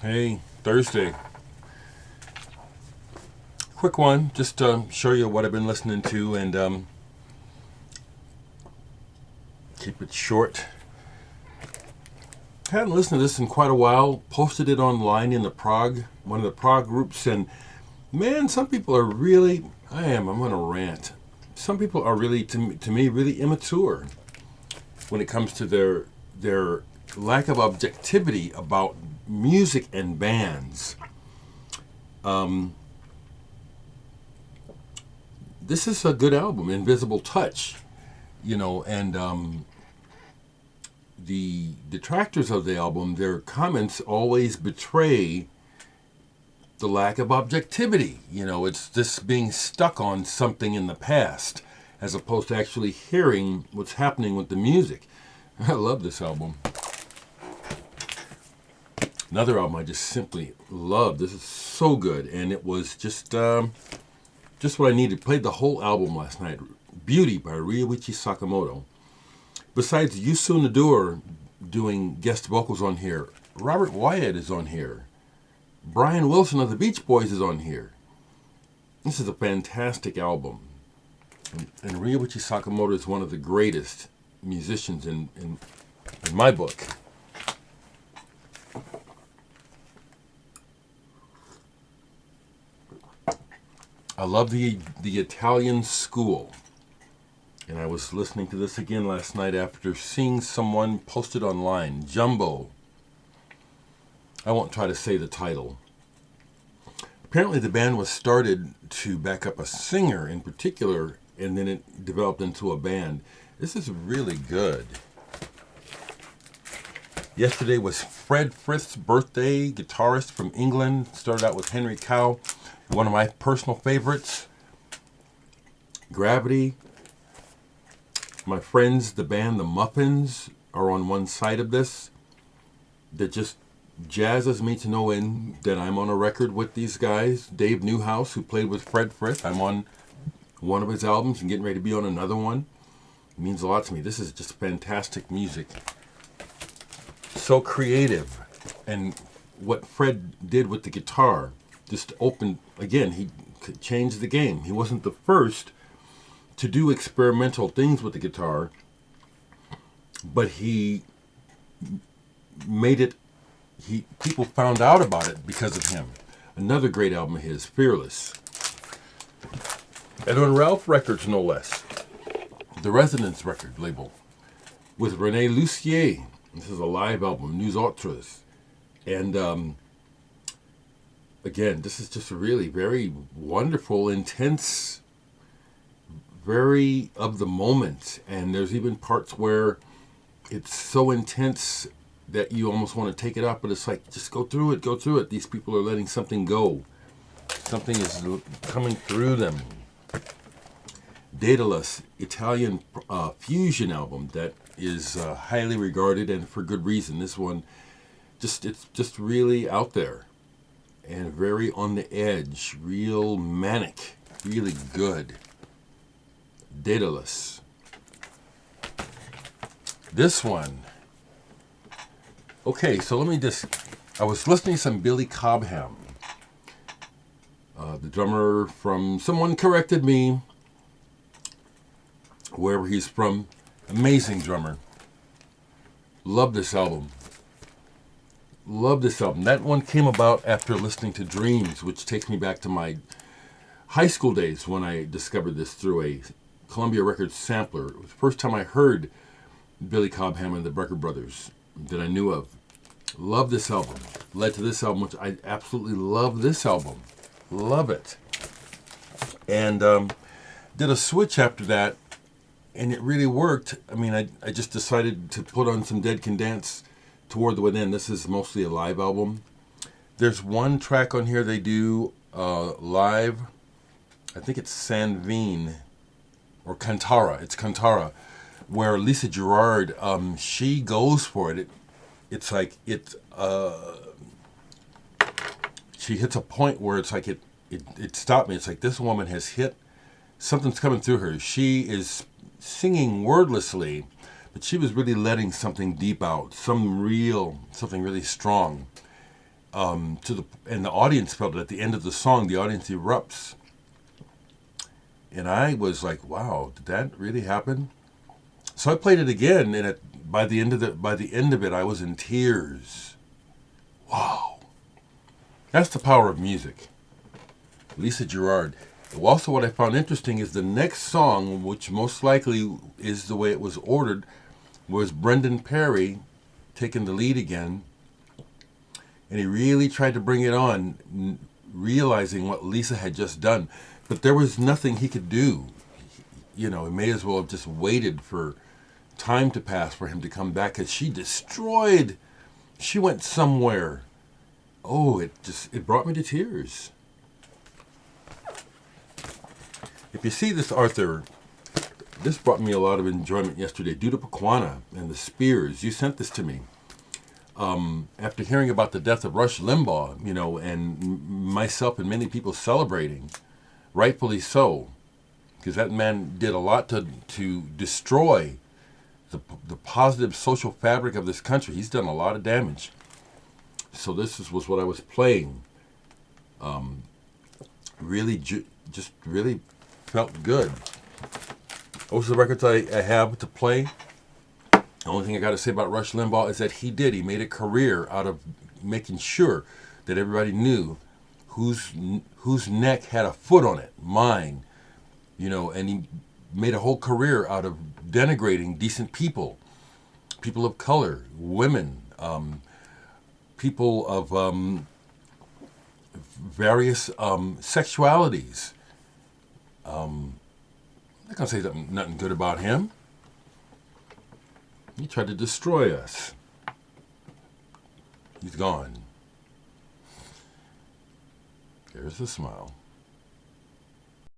Hey, Thursday. Quick one, just to show you what I've been listening to and keep it short. Hadn't listened to this in quite a while. Posted it online in one of the Prague groups, and man, some people are really, I'm going to rant. Some people are really, to me, really immature when it comes to their lack of objectivity about music and bands. This is a good album, Invisible Touch, and the detractors of the album, their comments always betray the lack of objectivity. It's this being stuck on something in the past as opposed to actually hearing what's happening with the music. I love this album. Another album I just simply love. This is so good, and it was just what I needed. Played the whole album last night. Beauty by Ryuichi Sakamoto. Besides Yusu Nador doing guest vocals on here, Robert Wyatt is on here. Brian Wilson of the Beach Boys is on here. This is a fantastic album. And Ryuichi Sakamoto is one of the greatest musicians in my book. I love the Italian School. And I was listening to this again last night after seeing someone posted online, Jumbo. I won't try to say the title. Apparently the band was started to back up a singer in particular, and then it developed into a band. This is really good. Yesterday was Fred Frith's birthday, guitarist from England. Started out with Henry Cow, one of my personal favorites. Gravity. My friends, the band The Muffins, are on one side of this. That just jazzes me to know that I'm on a record with these guys. Dave Newhouse, who played with Fred Frith, I'm on one of his albums and getting ready to be on another one. It means a lot to me. This is just fantastic music. So creative. And what Fred did with the guitar just opened, again, he changed the game. He wasn't the first to do experimental things with the guitar, but he made it, people found out about it because of him. Another great album of his, Fearless. And on Ralph Records, no less, the Resonance record label, with René Lussier. This is a live album, Nous Autres. And again, this is just really very wonderful, intense, very of the moment. And there's even parts where it's so intense that you almost want to take it up, but it's like, just go through it. These people are letting something go. Something is coming through them. Daedalus, Italian fusion album that is highly regarded, and for good reason. This one, it's just really out there and very on the edge, real manic, really good. Daedalus. This one. Okay, so I was listening to some Billy Cobham. The drummer from, someone corrected me, wherever he's from. Amazing drummer. Love this album. That one came about after listening to Dreams, which takes me back to my high school days when I discovered this through a Columbia Records sampler. It was the first time I heard Billy Cobham and the Brecker Brothers that I knew of. Love this album. Led to this album, which I absolutely love this album. Love it. And did a switch after that, and it really worked. I mean, I just decided to put on some Dead Can Dance Toward the Within. This is mostly a live album. There's one track on here they do live. I think it's Sanveen or Kantara. It's Kantara, where Lisa Gerrard, she goes for it. It's like she hits a point where it's like it stopped me. It's like this woman has hit, something's coming through her. She is singing wordlessly, but she was really letting something deep out, something really strong. and the audience felt it. At the end of the song, the audience erupts, and I was like, "Wow, did that really happen?" So I played it again, and by the end of it, I was in tears. Wow, that's the power of music. Lisa Gerrard. Also, what I found interesting is the next song, which most likely is the way it was ordered, was Brendan Perry taking the lead again, and he really tried to bring it on, realizing what Lisa had just done. But there was nothing he could do. He may as well have just waited for time to pass for him to come back, because she went somewhere. Oh, it brought me to tears. If you see this, Arthur, this brought me a lot of enjoyment yesterday. Duda Pequana and the Spears, you sent this to me. After hearing about the death of Rush Limbaugh, and myself and many people celebrating, rightfully so, because that man did a lot to destroy the positive social fabric of this country. He's done a lot of damage. So was what I was playing. Really, just really felt good. Those are the records I have to play. The only thing I got to say about Rush Limbaugh is that he made a career out of making sure that everybody knew whose neck had a foot on it, mine, and he made a whole career out of denigrating decent people of color, women, people of various sexualities. I'm not going to say nothing good about him. He tried to destroy us. He's gone. There's a smile.